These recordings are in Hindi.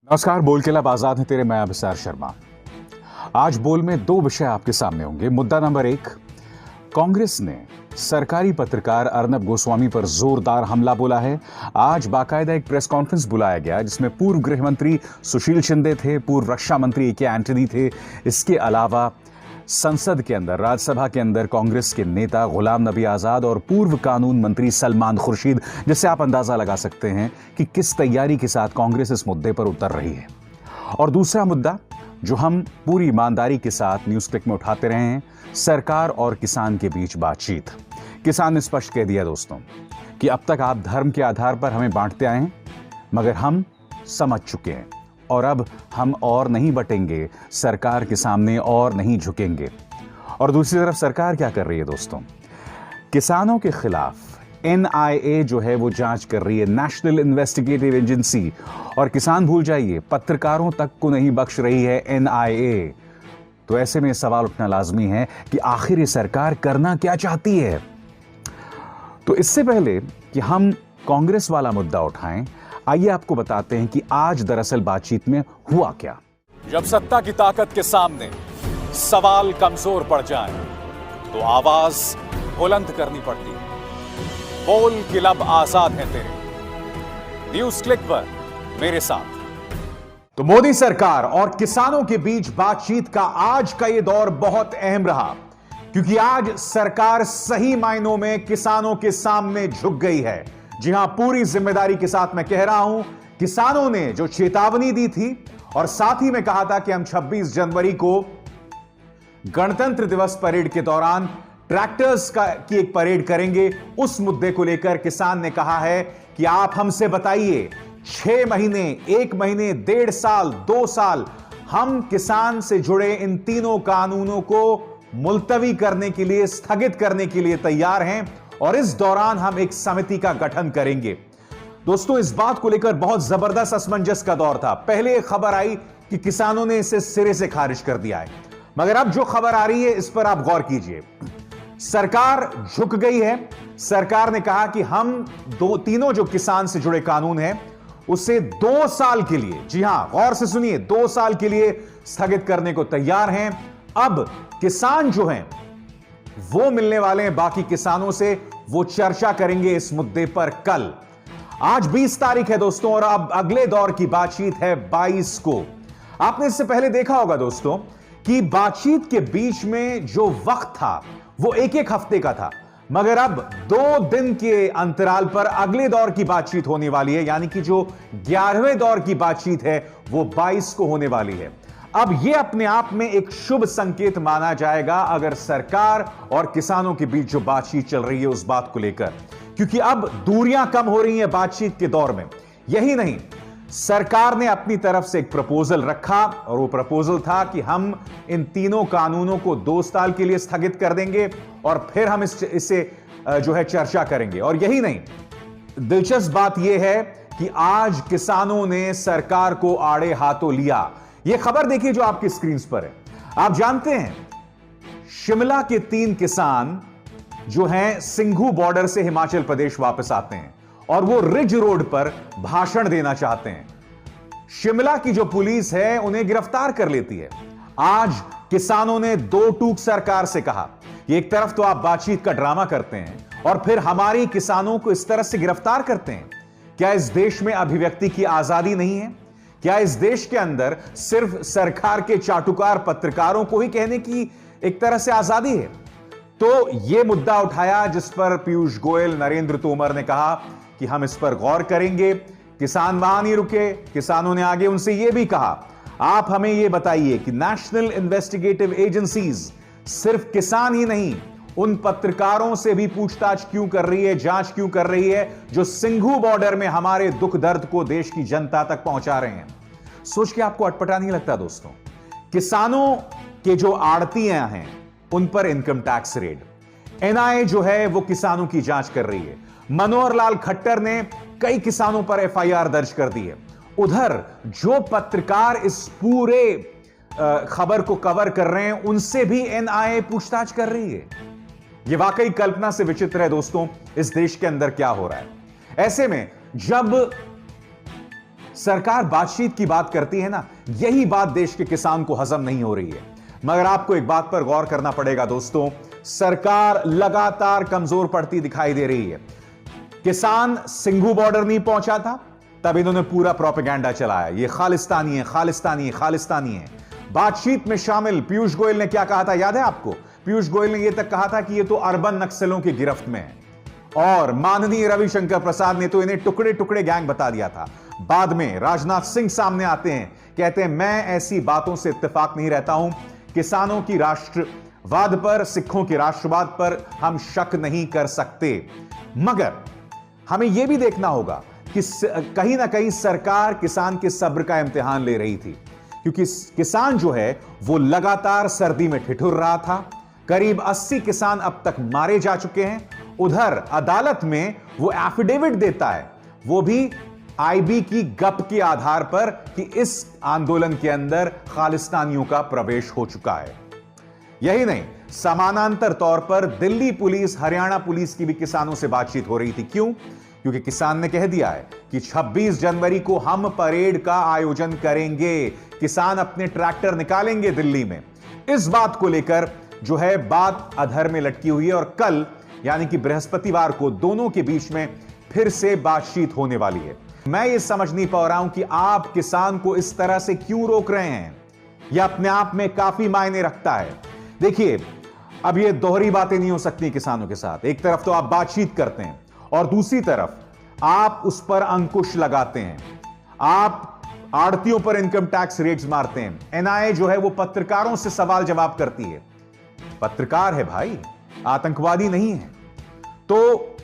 नमस्कार। बोल के लब आजाद है तेरे, मैं अभिसार शर्मा। आज बोल में दो विषय आपके सामने होंगे। मुद्दा नंबर 1, कांग्रेस ने सरकारी पत्रकार अर्नब गोस्वामी पर जोरदार हमला बोला है। आज बाकायदा एक प्रेस कॉन्फ्रेंस बुलाया गया जिसमें पूर्व गृह मंत्री सुशील शिंदे थे, पूर्व रक्षा मंत्री ए के एंटनी थे। इसके अलावा संसद के अंदर, राज्यसभा के अंदर कांग्रेस के नेता गुलाम नबी आजाद और पूर्व कानून मंत्री सलमान खुर्शीद, जिससे आप अंदाजा लगा सकते हैं कि किस तैयारी के साथ कांग्रेस इस मुद्दे पर उतर रही है। और दूसरा मुद्दा जो हम पूरी ईमानदारी के साथ न्यूज क्लिक में उठाते रहे हैं, सरकार और किसान के बीच बातचीत। किसान ने स्पष्ट कह दिया दोस्तों कि अब तक आप धर्म के आधार पर हमें बांटते आए हैं, मगर हम समझ चुके हैं और अब हम और नहीं बटेंगे, सरकार के सामने और नहीं झुकेंगे। और दूसरी तरफ सरकार क्या कर रही है दोस्तों? किसानों के खिलाफ एनआईए जो है वो जांच कर रही है, नेशनल इन्वेस्टिगेटिव एजेंसी। और किसान भूल जाइए, पत्रकारों तक को नहीं बख्श रही है एनआईए। तो ऐसे में सवाल उठना लाजमी है कि आखिर ये सरकार करना क्या चाहती है। तो इससे पहले कि हम कांग्रेस वाला मुद्दा उठाएं, आइए आपको बताते हैं कि आज दरअसल बातचीत में हुआ क्या। जब सत्ता की ताकत के सामने सवाल कमजोर पड़ जाए तो आवाज बुलंद करनी पड़ती है। बोल के लब आजाद है तेरे, न्यूज क्लिक पर मेरे साथ। तो मोदी सरकार और किसानों के बीच बातचीत का आज का यह दौर बहुत अहम रहा, क्योंकि आज सरकार सही मायनों में किसानों के सामने झुक गई है। जी हां, पूरी जिम्मेदारी के साथ मैं कह रहा हूं, किसानों ने जो चेतावनी दी थी और साथ ही में कहा था कि हम 26 जनवरी को गणतंत्र दिवस परेड के दौरान ट्रैक्टर्स की एक परेड करेंगे, उस मुद्दे को लेकर किसान ने कहा है कि आप हमसे बताइए, 6 महीने, 1 महीने, 1.5 साल, 2 साल हम किसान से जुड़े इन तीनों कानूनों को मुलतवी करने के लिए, स्थगित करने के लिए तैयार हैं और इस दौरान हम एक समिति का गठन करेंगे। दोस्तों, इस बात को लेकर बहुत जबरदस्त असमंजस का दौर था। पहले एक खबर आई कि किसानों ने इसे सिरे से खारिज कर दिया है, मगर अब जो खबर आ रही है इस पर आप गौर कीजिए। सरकार झुक गई है। सरकार ने कहा कि हम तीनों जो किसान से जुड़े कानून हैं उसे 2 साल के लिए, जी हां गौर से सुनिए, 2 साल के लिए स्थगित करने को तैयार हैं। अब किसान जो हैं वो मिलने वाले हैं बाकी किसानों से, वो चर्चा करेंगे इस मुद्दे पर कल। आज 20 तारीख है दोस्तों और अब अगले दौर की बातचीत है 22 को। आपने इससे पहले देखा होगा दोस्तों कि बातचीत के बीच में जो वक्त था वो एक हफ्ते का था, मगर अब 2 दिन के अंतराल पर अगले दौर की बातचीत होने वाली है, यानी कि जो 11वें दौर की बातचीत है वो 22 को होने वाली है। अब यह अपने आप में एक शुभ संकेत माना जाएगा अगर सरकार और किसानों के बीच जो बातचीत चल रही है उस बात को लेकर, क्योंकि अब दूरियां कम हो रही हैं बातचीत के दौर में। यही नहीं, सरकार ने अपनी तरफ से एक प्रपोजल रखा और वो प्रपोजल था कि हम इन तीनों कानूनों को 2 साल के लिए स्थगित कर देंगे और फिर हम इससे जो है चर्चा करेंगे। और यही नहीं, दिलचस्प बात यह है कि आज किसानों ने सरकार को आड़े हाथों लिया। यह खबर देखिए जो आपकी स्क्रीन पर है। आप जानते हैं, शिमला के 3 किसान जो हैं सिंघू बॉर्डर से हिमाचल प्रदेश वापस आते हैं और वो रिज रोड पर भाषण देना चाहते हैं। शिमला की जो पुलिस है उन्हें गिरफ्तार कर लेती है। आज किसानों ने 2 टूक सरकार से कहा कि एक तरफ तो आप बातचीत का ड्रामा करते हैं और फिर हमारी किसानों को इस तरह से गिरफ्तार करते हैं। क्या इस देश में अभिव्यक्ति की आजादी नहीं है? क्या इस देश के अंदर सिर्फ सरकार के चाटुकार पत्रकारों को ही कहने की एक तरह से आजादी है? तो यह मुद्दा उठाया जिस पर पीयूष गोयल, नरेंद्र तोमर ने कहा कि हम इस पर गौर करेंगे। किसान वहां नहीं रुके, किसानों ने आगे उनसे यह भी कहा, आप हमें यह बताइए कि नेशनल इन्वेस्टिगेटिव एजेंसीज सिर्फ किसान ही नहीं, उन पत्रकारों से भी पूछताछ क्यों कर रही है, जांच क्यों कर रही है जो सिंघू बॉर्डर में हमारे दुख दर्द को देश की जनता तक पहुंचा रहे हैं। सोच के आपको अटपटा नहीं लगता दोस्तों? किसानों के जो आड़तियां हैं उन पर इनकम टैक्स रेड, एनआईए जो है वो किसानों की जांच कर रही है। मनोहर लाल खट्टर ने कई किसानों पर एफआईआर दर्ज कर दी है। उधर जो पत्रकार इस पूरे खबर को कवर कर रहे हैं उनसे भी एनआईए पूछताछ कर रही है। यह वाकई कल्पना से विचित्र है दोस्तों, इस देश के अंदर क्या हो रहा है। ऐसे में जब सरकार बातचीत की बात करती है ना, यही बात देश के किसान को हजम नहीं हो रही है। मगर आपको एक बात पर गौर करना पड़ेगा दोस्तों, सरकार लगातार कमजोर पड़ती दिखाई दे रही है। किसान सिंघू बॉर्डर नहीं पहुंचा था, तब इन्होंने पूरा प्रोपेगेंडा चलाया, ये खालिस्तानी है, खालिस्तानी है, खालिस्तानी है। बातचीत में शामिल पीयूष गोयल ने क्या कहा था, याद है आपको? पीयूष गोयल ने यह तक कहा था कि ये तो अर्बन नक्सलों की गिरफ्त में है, और माननीय रविशंकर प्रसाद ने तो इन्हें टुकड़े टुकड़े गैंग बता दिया था। बाद में राजनाथ सिंह सामने आते हैं, कहते हैं मैं ऐसी बातों से इत्तेफाक नहीं रहता हूं, किसानों की राष्ट्रवाद पर, सिखों के राष्ट्रवाद पर हम शक नहीं कर सकते। मगर हमें यह भी देखना होगा कि कहीं ना कहीं सरकार किसान के सब्र का इम्तिहान ले रही थी, क्योंकि किसान जो है वो लगातार सर्दी में ठिठुर रहा था। करीब 80 किसान अब तक मारे जा चुके हैं। उधर अदालत में वो एफिडेविट देता है, वो भी आईबी की गप के आधार पर, कि इस आंदोलन के अंदर खालिस्तानियों का प्रवेश हो चुका है। यही नहीं, समानांतर तौर पर दिल्ली पुलिस, हरियाणा पुलिस की भी किसानों से बातचीत हो रही थी। क्यों? क्योंकि किसान ने कह दिया है कि 26 जनवरी को हम परेड का आयोजन करेंगे, किसान अपने ट्रैक्टर निकालेंगे दिल्ली में। इस बात को लेकर जो है बात अधर में लटकी हुई है, और कल यानी कि बृहस्पतिवार को दोनों के बीच में फिर से बातचीत होने वाली है। मैं ये समझ नहीं पा रहा हूं कि आप किसान को इस तरह से क्यों रोक रहे हैं। यह अपने आप में काफी मायने रखता है। देखिए, अब ये दोहरी बातें नहीं हो सकती किसानों के साथ। एक तरफ तो आप बातचीत करते हैं और दूसरी तरफ आप उस पर अंकुश लगाते हैं, आप आड़तियों पर इनकम टैक्स रेट्स मारते हैं। एनआईए जो है वो पत्रकारों से सवाल जवाब करती है। पत्रकार है भाई, आतंकवादी नहीं है। तो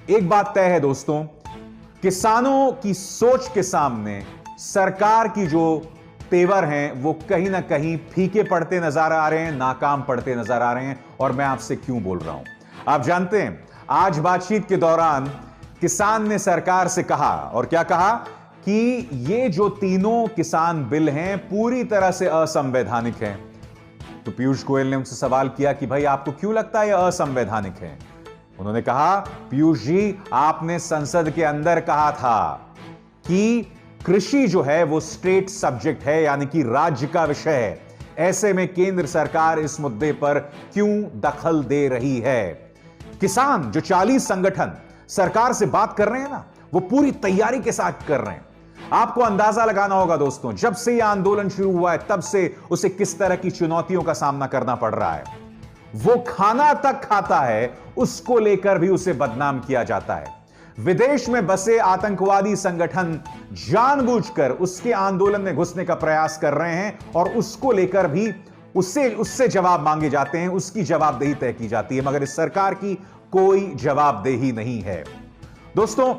एक बात तय है दोस्तों, किसानों की सोच के सामने सरकार की जो तेवर हैं वो कहीं ना कहीं फीके पड़ते नजर आ रहे हैं, नाकाम पड़ते नजर आ रहे हैं। और मैं आपसे क्यों बोल रहा हूं, आप जानते हैं, आज बातचीत के दौरान किसान ने सरकार से कहा, और क्या कहा, कि ये जो तीनों किसान बिल हैं पूरी तरह से असंवैधानिक हैं। तो पीयूष गोयल ने उनसे सवाल किया कि भाई आपको क्यों लगता है यह असंवैधानिक है? उन्होंने कहा, पीयूष जी, आपने संसद के अंदर कहा था कि कृषि जो है वो स्टेट सब्जेक्ट है, यानी कि राज्य का विषय है। ऐसे में केंद्र सरकार इस मुद्दे पर क्यों दखल दे रही है? किसान जो 40 संगठन सरकार से बात कर रहे हैं ना, वो पूरी तैयारी के साथ कर रहे हैं। आपको अंदाजा लगाना होगा दोस्तों, जब से यह आंदोलन शुरू हुआ है तब से उसे किस तरह की चुनौतियों का सामना करना पड़ रहा है। वो खाना तक खाता है, उसको लेकर भी उसे बदनाम किया जाता है। विदेश में बसे आतंकवादी संगठन जानबूझकर उसके आंदोलन में घुसने का प्रयास कर रहे हैं, और उसको लेकर भी उससे जवाब मांगे जाते हैं, उसकी जवाबदेही तय की जाती है। मगर इस सरकार की कोई जवाबदेही नहीं है। दोस्तों,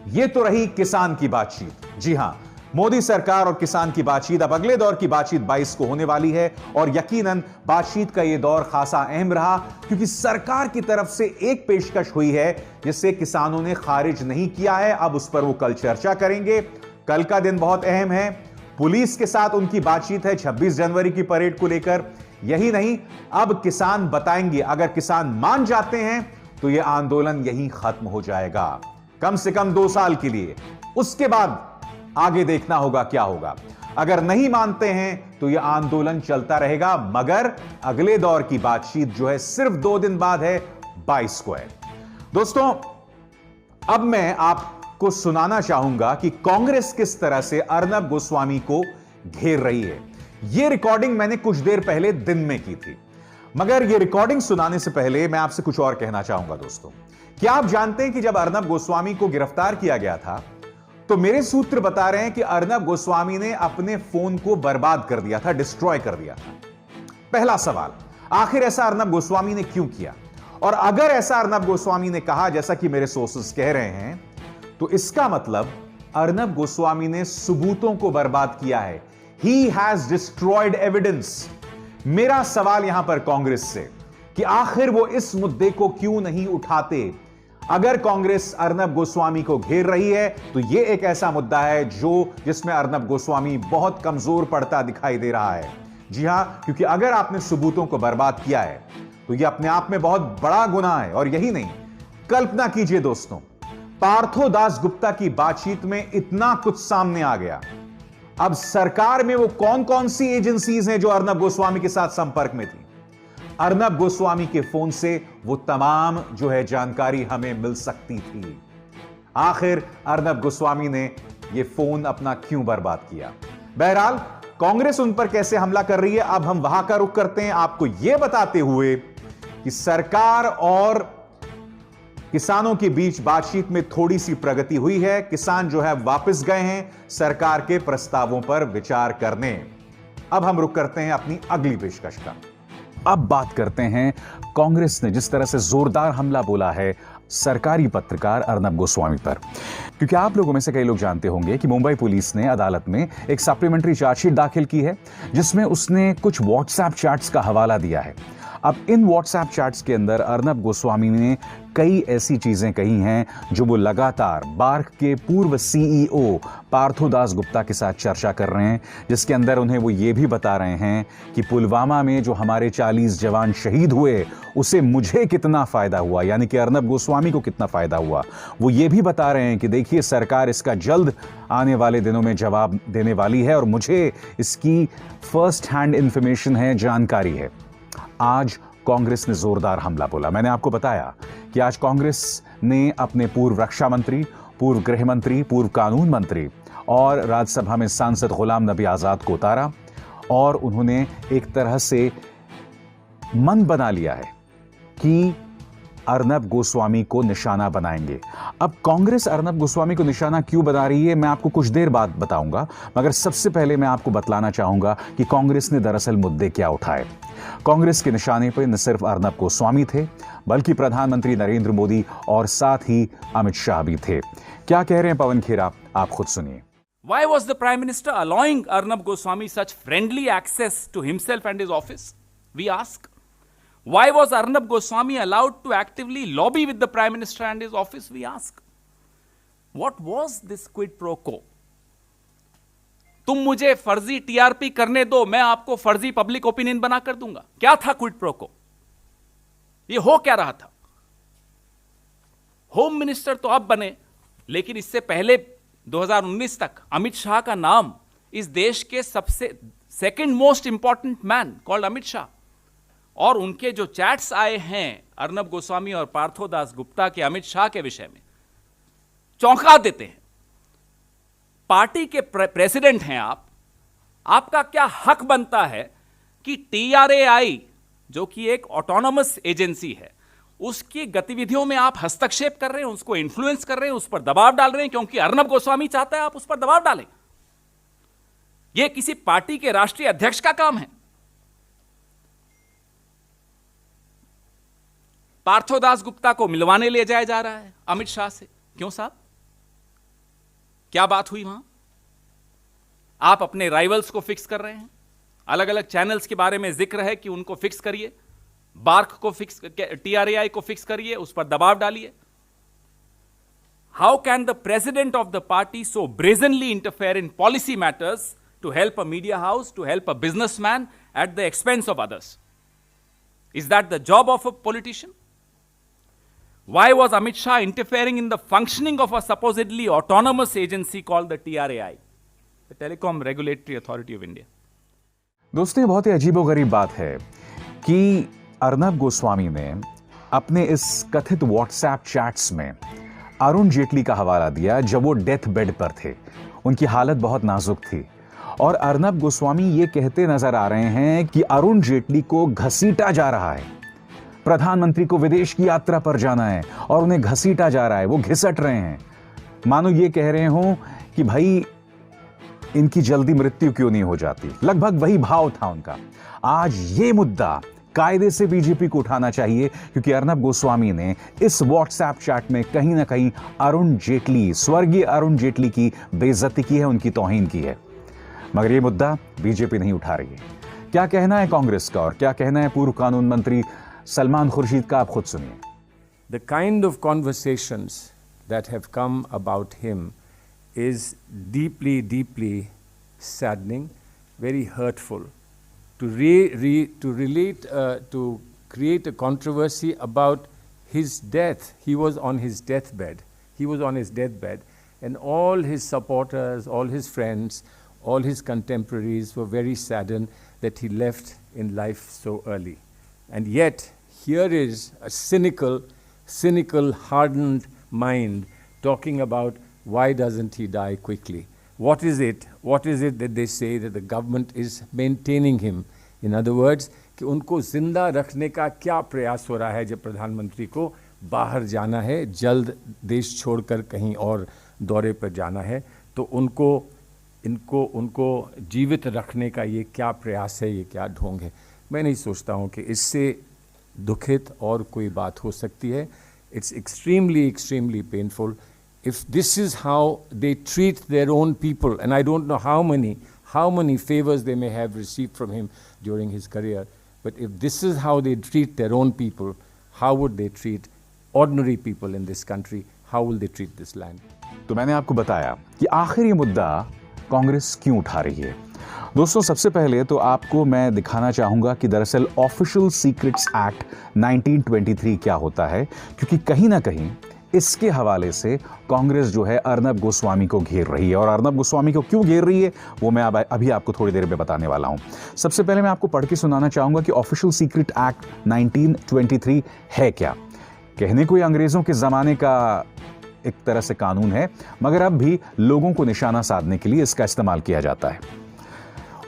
यह तो रही किसान की बातचीत। जी हां, मोदी सरकार और किसान की बातचीत। अब अगले दौर की बातचीत 22 को होने वाली है, और यकीनन बातचीत का यह दौर खासा अहम रहा, क्योंकि सरकार की तरफ से एक पेशकश हुई है जिसे किसानों ने खारिज नहीं किया है। अब उस पर वो कल चर्चा करेंगे। कल का दिन बहुत अहम है। पुलिस के साथ उनकी बातचीत है 26 जनवरी की परेड को लेकर। यही नहीं, अब किसान बताएंगे, अगर किसान मान जाते हैं तो यह आंदोलन यहीं खत्म हो जाएगा, कम से कम 2 साल के लिए। उसके बाद आगे देखना होगा क्या होगा। अगर नहीं मानते हैं तो यह आंदोलन चलता रहेगा। मगर अगले दौर की बातचीत जो है सिर्फ 2 दिन बाद है, 22 को है। दोस्तों, अब मैं आपको सुनाना चाहूंगा कि कांग्रेस किस तरह से अर्नब गोस्वामी को घेर रही है। यह रिकॉर्डिंग मैंने कुछ देर पहले दिन में की थी, मगर यह रिकॉर्डिंग सुनाने से पहले मैं आपसे कुछ और कहना चाहूंगा दोस्तों। क्या आप जानते हैं कि जब अर्नब गोस्वामी को गिरफ्तार किया गया था तो मेरे सूत्र बता रहे हैं कि अर्नब गोस्वामी ने अपने फोन को बर्बाद कर दिया था, डिस्ट्रॉय कर दिया था। पहला सवाल, आखिर ऐसा अर्नब गोस्वामी ने क्यों किया? और अगर ऐसा अर्नब गोस्वामी ने कहा, जैसा कि मेरे सोर्सेस कह रहे हैं, तो इसका मतलब अर्नब गोस्वामी ने सबूतों को बर्बाद किया है। He has destroyed evidence. मेरा सवाल यहां पर कांग्रेस से कि आखिर वो इस मुद्दे को क्यों नहीं उठाते? अगर कांग्रेस अर्नब गोस्वामी को घेर रही है तो यह एक ऐसा मुद्दा है जिसमें अर्नब गोस्वामी बहुत कमजोर पड़ता दिखाई दे रहा है। जी हां, क्योंकि अगर आपने सबूतों को बर्बाद किया है तो यह अपने आप में बहुत बड़ा गुनाह है। और यही नहीं, कल्पना कीजिए दोस्तों, पार्थो दास गुप्ता की बातचीत में इतना कुछ सामने आ गया। अब सरकार में वो कौन कौन सी एजेंसीज हैं जो अर्नब गोस्वामी के साथ संपर्क में थी। अर्नब गोस्वामी के फोन से वो तमाम जो है जानकारी हमें मिल सकती थी। आखिर अर्नब गोस्वामी ने ये फोन अपना क्यों बर्बाद किया। बहरहाल कांग्रेस उन पर कैसे हमला कर रही है, अब हम वहां का रुख करते हैं, आपको यह बताते हुए कि सरकार और किसानों के बीच बातचीत में थोड़ी सी प्रगति हुई है। किसान जो है वापस गए हैं सरकार के प्रस्तावों पर विचार करने। अब हम रुक करते हैं अपनी अगली पेशकश का। अब बात करते हैं कांग्रेस ने जिस तरह से जोरदार हमला बोला है सरकारी पत्रकार अर्नब गोस्वामी पर, क्योंकि आप लोगों में से कई लोग जानते होंगे कि मुंबई पुलिस ने अदालत में एक सप्लीमेंट्री चार्जशीट दाखिल की है जिसमें उसने कुछ व्हाट्सएप चैट्स का हवाला दिया है। अब इन व्हाट्सएप चैट्स के अंदर अर्नब गोस्वामी ने कई ऐसी चीजें कही हैं जो वो लगातार बार्क के पूर्व सीईओ पार्थो दास गुप्ता के साथ चर्चा कर रहे हैं, जिसके अंदर उन्हें वो ये भी बता रहे हैं कि पुलवामा में जो हमारे 40 जवान शहीद हुए उसे मुझे कितना फायदा हुआ, यानी कि अर्नब गोस्वामी को कितना फायदा हुआ। वो ये भी बता रहे हैं कि देखिए सरकार इसका जल्द आने वाले दिनों में जवाब देने वाली है और मुझे इसकी फर्स्ट हैंड इंफॉर्मेशन है, जानकारी है। आज कांग्रेस ने जोरदार हमला बोला। मैंने आपको बताया कि आज कांग्रेस ने अपने पूर्व रक्षा मंत्री, पूर्व गृह मंत्री, पूर्व कानून मंत्री और राज्यसभा में सांसद गुलाम नबी आजाद को उतारा और उन्होंने एक तरह से मन बना लिया है कि अर्नब गोस्वामी को निशाना बनाएंगे। अब कांग्रेस अर्नब गोस्वामी को निशाना क्यों बना रही है मैं आपको कुछ देर बाद बताऊंगा, मगर सबसे पहले मैं आपको बतलाना चाहूंगा कि कांग्रेस ने दरअसल मुद्दे क्या उठाए। कांग्रेस के निशाने पर न सिर्फ अर्नब गोस्वामी थे बल्कि प्रधानमंत्री नरेंद्र मोदी और साथ ही अमित शाह भी थे। क्या कह रहे हैं पवन खेरा, आप खुद सुनिए। Why was the Prime Minister allowing Arnab Goswami such friendly access to himself and his office? We ask. Why was Arnab Goswami allowed to actively lobby with the Prime Minister and his office? We ask. What was this quid pro quo? तुम मुझे फर्जी टीआरपी करने दो, मैं आपको फर्जी पब्लिक ओपिनियन बना कर दूंगा। क्या था क्विड प्रो को? ये हो क्या रहा था? होम मिनिस्टर तो अब बने, लेकिन इससे पहले 2019 तक अमित शाह का नाम इस देश के सबसे second most important man called Amit Shah, और उनके जो चैट्स आए हैं अर्नब गोस्वामी और पार्थो दास गुप्ता के अमित शाह के विषय में चौंका देते हैं। पार्टी के प्रेसिडेंट हैं आप, आपका क्या हक बनता है कि टीआरएआई जो कि एक ऑटोनोमस एजेंसी है उसकी गतिविधियों में आप हस्तक्षेप कर रहे हैं, उसको इन्फ्लुएंस कर रहे हैं, उस पर दबाव डाल रहे हैं क्योंकि अर्नब गोस्वामी चाहता है आप उस पर दबाव डालें। यह किसी पार्टी के राष्ट्रीय अध्यक्ष का काम है। पार्थो दास गुप्ता को मिलवाने ले जाया जा रहा है अमित शाह से। क्यों साहब, क्या बात हुई वहां? आप अपने राइवल्स को फिक्स कर रहे हैं, अलग अलग चैनल्स के बारे में जिक्र है कि उनको फिक्स करिए, बार्क को फिक्स, टीआरएआई को फिक्स करिए, उस पर दबाव डालिए। How can the president of the party so brazenly interfere in policy matters to help a media house, to help a businessman at the expense of others? Is that the job of a politician? Why was Amit Shah interfering in the functioning of a supposedly autonomous agency called the TRAI, the Telecom Regulatory Authority of India? दोस्तों, ये बहुत ही अजीबोगरीब बात है कि अर्नब गोस्वामी ने अपने इस कथित व्हाट्सएप चैट्स में अरुण जेटली का हवाला दिया जब वो डेथ बेड पर थे। उनकी हालत बहुत नाजुक थी और अर्नब गोस्वामी ये कहते नजर आ रहे हैं कि अरुण जेटली को घसीटा जा रहा है, प्रधानमंत्री को विदेश की यात्रा पर जाना है और उन्हें घसीटा जा रहा है, वो घिसट रहे हैं, मानो ये कह रहे हो कि भाई इनकी जल्दी मृत्यु क्यों नहीं हो जाती। लगभग वही भाव था उनका। आज ये मुद्दा कायदे से बीजेपी को उठाना चाहिए क्योंकि अर्नब गोस्वामी ने इस व्हाट्सएप चैट में कहीं ना कहीं अरुण जेटली, स्वर्गीय अरुण जेटली की बेइज्जती की है, उनकी तौहीन की है, मगर ये मुद्दा बीजेपी नहीं उठा रही है। क्या कहना है कांग्रेस का और क्या कहना है पूर्व कानून मंत्री सलमान खुर्शीद का, आप खुद सुनिए। The kind of conversations that have come about him is deeply, deeply saddening, very hurtful. To create a controversy about his death. He was on his deathbed. he was on his deathbed, and all his supporters, all his friends, all his contemporaries were very saddened that he left in life so early. And yet, here is a cynical, hardened mind talking about why doesn't he die quickly? What is it that they say that the government is maintaining him? In other words, कि उनको जिंदा रखने का क्या प्रयास हो रहा है जब प्रधानमंत्री को बाहर जाना है, जल्द देश छोड़कर कहीं और दौरे पर जाना है, तो उनको जीवित रखने का ये क्या प्रयास है, ये क्या ढोंग है? मैं नहीं सोचता हूँ कि इससे दुखित और कोई बात हो सकती है. It's extremely painful. If this is how they treat their own people, and I don't know how many favors they may have received from him during his career, but if this is how they treat their own people, how would they treat ordinary people in this country? How will they treat this land? तो मैंने आपको बताया कि आखिर ये मुद्दा कांग्रेस क्यों उठा रही है. दोस्तों, सबसे पहले तो आपको मैं दिखाना चाहूंगा कि दरअसल ऑफिशियल सीक्रेट्स एक्ट 1923 क्या होता है, क्योंकि कहीं ना कहीं इसके हवाले से कांग्रेस जो है अर्नब गोस्वामी को घेर रही है. और अर्नब गोस्वामी को क्यों घेर रही है वो मैं अभी आपको थोड़ी देर में बताने वाला हूं. सबसे पहले मैं आपको पढ़ के सुनाना चाहूंगा कि ऑफिशियल सीक्रेट एक्ट 1923 है क्या. कहने को ये अंग्रेजों के जमाने का एक तरह से कानून है, मगर अब भी लोगों को निशाना साधने के लिए इसका इस्तेमाल किया जाता है.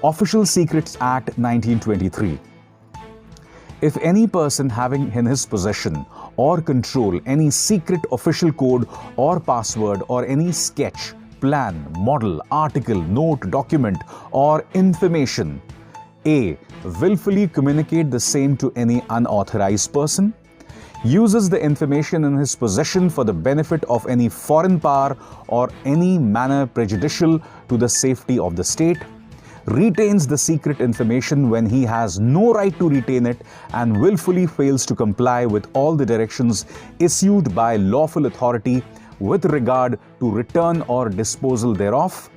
Official Secrets Act 1923. If any person having in his possession or control any secret official code or password or any sketch, plan, model, article, note, document or information, A. willfully communicate the same to any unauthorized person, uses the information in his possession for the benefit of any foreign power or any manner prejudicial to the safety of the state, retains the secret information when he has no right to retain it and willfully fails to comply with all the directions issued by lawful authority with regard to return or disposal thereof,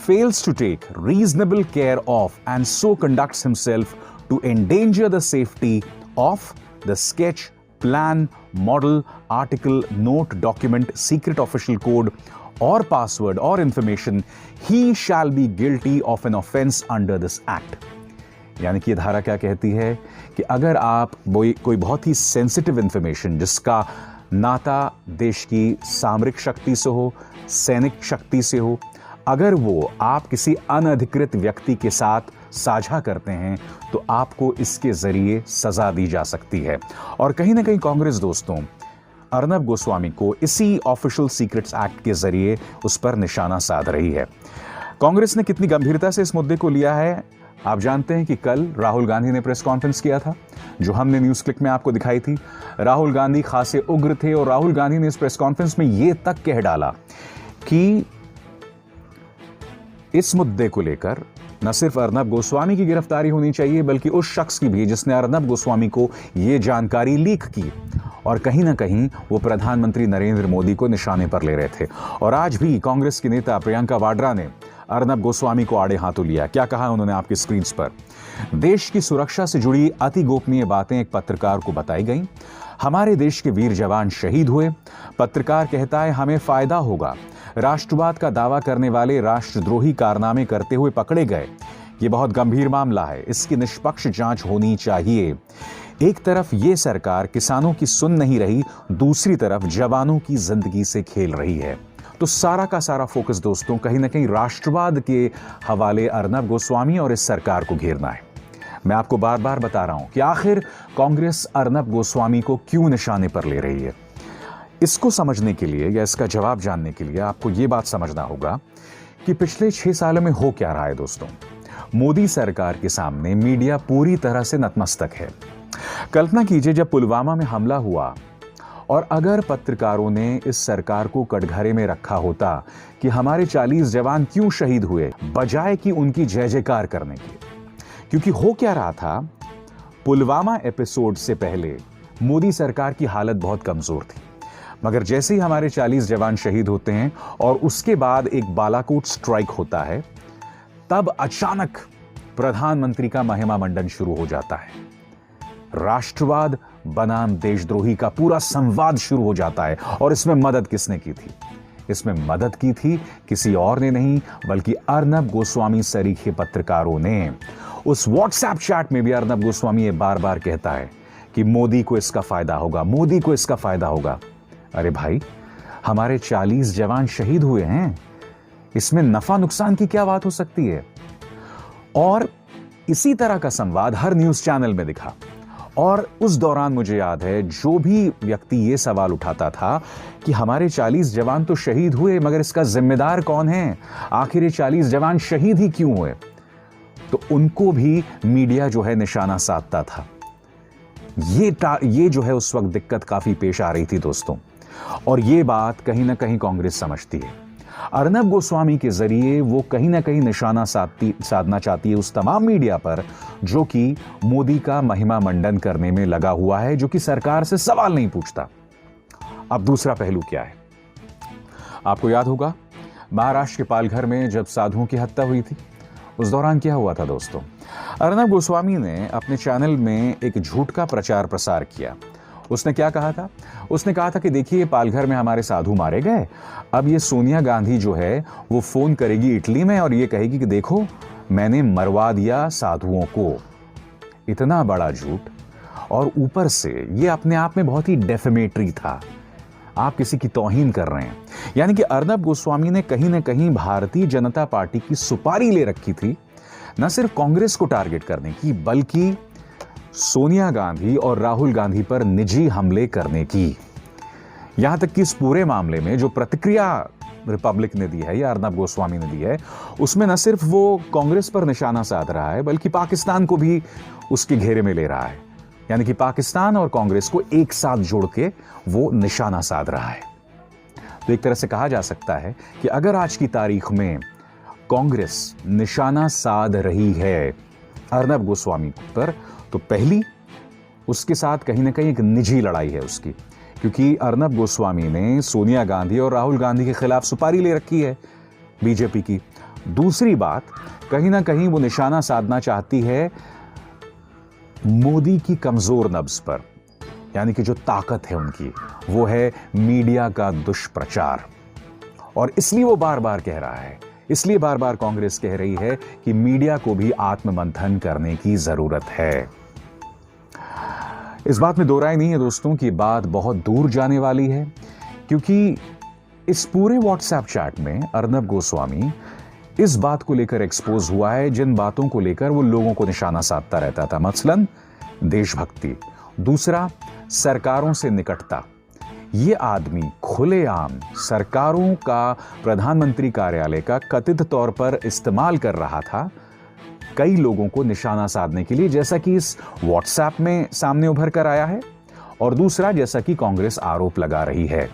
fails to take reasonable care of and so conducts himself to endanger the safety of the sketch, plan, model, article, note, document, secret official code or password or information, he shall be guilty of an offense under this act. यानी कि ये धारा क्या कहती है कि अगर आप कोई बहुत ही सेंसिटिव इंफॉर्मेशन जिसका नाता देश की सामरिक शक्ति से हो, सैनिक शक्ति से हो, अगर वो आप किसी अनधिकृत व्यक्ति के साथ साझा करते हैं तो आपको इसके जरिए सजा दी जा सकती है. और कहीं ना कहीं कांग्रेस दोस्तों अर्नब गोस्वामी को इसी ऑफिशियल सीक्रेट्स एक्ट के जरिए उस पर निशाना साध रही है. कांग्रेस ने कितनी गंभीरता से इस मुद्दे को लिया है आप जानते हैं कि कल राहुल गांधी ने प्रेस कॉन्फ्रेंस किया था, जो हमने न्यूज़ क्लिक में आपको दिखाई थी. राहुल गांधी खासे उग्र थे और राहुल गांधी ने इस प्रेस कॉन्फ्रेंस में यह तक कह डाला कि इस मुद्दे को लेकर न सिर्फ अर्नब गोस्वामी की गिरफ्तारी होनी चाहिए बल्कि उस शख्स की भी जिसने अर्नब गोस्वामी को यह जानकारी लीक की. और कहीं ना कहीं वो प्रधानमंत्री नरेंद्र मोदी को निशाने पर ले रहे थे. और आज भी कांग्रेस की नेता प्रियंका वाड्रा ने अर्नब गोस्वामी को आड़े हाथों लिया. क्या कहा उन्होंने आपकी स्क्रीन पर? देश की सुरक्षा से जुड़ी अति गोपनीय बातें एक पत्रकार को बताई गई. हमारे देश के वीर जवान शहीद हुए. पत्रकार कहता है हमें फायदा होगा. राष्ट्रवाद का दावा करने वाले राष्ट्रद्रोही कारनामे करते हुए पकड़े गए. ये बहुत गंभीर मामला है, इसकी निष्पक्ष जांच होनी चाहिए. एक तरफ ये सरकार किसानों की सुन नहीं रही, दूसरी तरफ जवानों की जिंदगी से खेल रही है. तो सारा का सारा फोकस दोस्तों कहीं ना कहीं राष्ट्रवाद के हवाले अर्नब गोस्वामी और इस सरकार को घेरना है. मैं आपको बार बार बता रहा हूं कि आखिर कांग्रेस अर्नब गोस्वामी को क्यों निशाने पर ले रही है. इसको समझने के लिए या इसका जवाब जानने के लिए आपको यह बात समझना होगा कि पिछले 6 सालों में हो क्या रहा है दोस्तों. मोदी सरकार के सामने मीडिया पूरी तरह से नतमस्तक है. कल्पना कीजिए जब पुलवामा में हमला हुआ और अगर पत्रकारों ने इस सरकार को कटघरे में रखा होता कि हमारे 40 जवान क्यों शहीद हुए बजाय कि उनकी जय जयकार करने की. क्योंकि हो क्या रहा था, पुलवामा एपिसोड से पहले मोदी सरकार की हालत बहुत कमजोर थी, मगर जैसे ही हमारे 40 जवान शहीद होते हैं और उसके बाद एक बालाकोट स्ट्राइक होता है, तब अचानक प्रधानमंत्री का महिमा मंडन शुरू हो जाता है. राष्ट्रवाद बनाम देशद्रोही का पूरा संवाद शुरू हो जाता है। और इसमें मदद किसने की थी? इसमें मदद की थी किसी और ने नहीं बल्कि अर्नब गोस्वामी सरीखे पत्रकारों ने। उस व्हाट्सएप चैट में भी अर्नब गोस्वामी ये बार बार कहता है कि मोदी को इसका फायदा होगा, मोदी को इसका फायदा होगा। अरे भाई, हमारे 40 जवान शहीद हुए हैं, इसमें नफा नुकसान की क्या बात हो सकती है? और इसी तरह का संवाद हर न्यूज चैनल में दिखा। और उस दौरान मुझे याद है जो भी व्यक्ति ये सवाल उठाता था कि हमारे 40 जवान तो शहीद हुए मगर इसका जिम्मेदार कौन है, आखिर ये 40 जवान शहीद ही क्यों हुए, तो उनको भी मीडिया जो है निशाना साधता था। ये जो है उस वक्त दिक्कत काफी पेश आ रही थी दोस्तों। और ये बात कहीं ना कहीं कांग्रेस समझती है। अर्नब गोस्वामी के जरिए वो कहीं ना कहीं निशाना साधना चाहती है उस तमाम मीडिया पर जो कि मोदी का महिमा मंडन करने में लगा हुआ है, जो कि सरकार से सवाल नहीं पूछता। अब दूसरा पहलू क्या है? आपको याद होगा महाराष्ट्र के पालघर में जब साधुओं की हत्या हुई थी, उस दौरान क्या हुआ था दोस्तों? अर्नब गोस्वामी ने अपने चैनल में एक झूठ का प्रचार प्रसार किया। उसने क्या कहा था? उसने कहा था कि देखिए, पालघर में हमारे साधु मारे गए, अब ये सोनिया गांधी जो है वो फोन करेगी इटली में और ये कहेगी कि देखो मैंने मरवा दिया साधुओं को। इतना बड़ा झूठ, और ऊपर से ये अपने आप में बहुत ही डेफेमेटरी था। आप किसी की तौहीन कर रहे हैं। यानी कि अर्नब गोस्वामी ने कहीं ना कहीं भारतीय जनता पार्टी की सुपारी ले रखी थी, न सिर्फ कांग्रेस को टारगेट करने की बल्कि सोनिया गांधी और राहुल गांधी पर निजी हमले करने की। यहां तक कि इस पूरे मामले में जो प्रतिक्रिया रिपब्लिक ने दी है या अर्नब गोस्वामी ने दी है, उसमें न सिर्फ वो कांग्रेस पर निशाना साध रहा है बल्कि पाकिस्तान को भी उसके घेरे में ले रहा है। यानी कि पाकिस्तान और कांग्रेस को एक साथ जोड़ के वो निशाना साध रहा है। तो एक तरह से कहा जा सकता है कि अगर आज की तारीख में कांग्रेस निशाना साध रही है अर्नब गोस्वामी पर, तो पहली उसके साथ कहीं ना कहीं एक निजी लड़ाई है उसकी, क्योंकि अर्नब गोस्वामी ने सोनिया गांधी और राहुल गांधी के खिलाफ सुपारी ले रखी है बीजेपी की। दूसरी बात, कहीं ना कहीं वो निशाना साधना चाहती है मोदी की कमजोर नब्ज पर, यानी कि जो ताकत है उनकी वो है मीडिया का दुष्प्रचार। और इसलिए वो बार बार कह रहा है, इसलिए बार बार कांग्रेस कह रही है कि मीडिया को भी आत्ममंथन करने की जरूरत है। इस बात में दो राय नहीं है दोस्तों कि बात बहुत दूर जाने वाली है, क्योंकि इस पूरे व्हाट्सएप चैट में अर्नब गोस्वामी इस बात को लेकर एक्सपोज हुआ है जिन बातों को लेकर वो लोगों को निशाना साधता रहता था। मसलन देशभक्ति, दूसरा सरकारों से निकटता। ये आदमी खुलेआम सरकारों का प्रधानमंत्री कार्यालय का कथित तौर पर इस्तेमाल कर रहा था कई लोगों को निशाना साधने के लिए, जैसा कि इस व्हाट्सएप में सामने उभर कर आया है, और दूसरा जैसा कि कांग्रेस आरोप लगा रही है।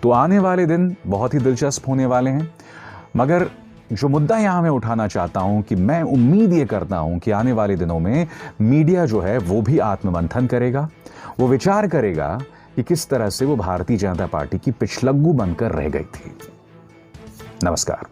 तो आने वाले दिन बहुत ही दिलचस्प होने वाले हैं। मगर जो मुद्दा यहां मैं उठाना चाहता हूं कि मैं उम्मीद ये करता हूं कि आने वाले दिनों में मीडिया जो है वो भी आत्ममंथन करेगा, वो विचार करेगा कि किस तरह से वो भारतीय जनता पार्टी की पिछलग्गू बनकर रह गई थी। नमस्कार।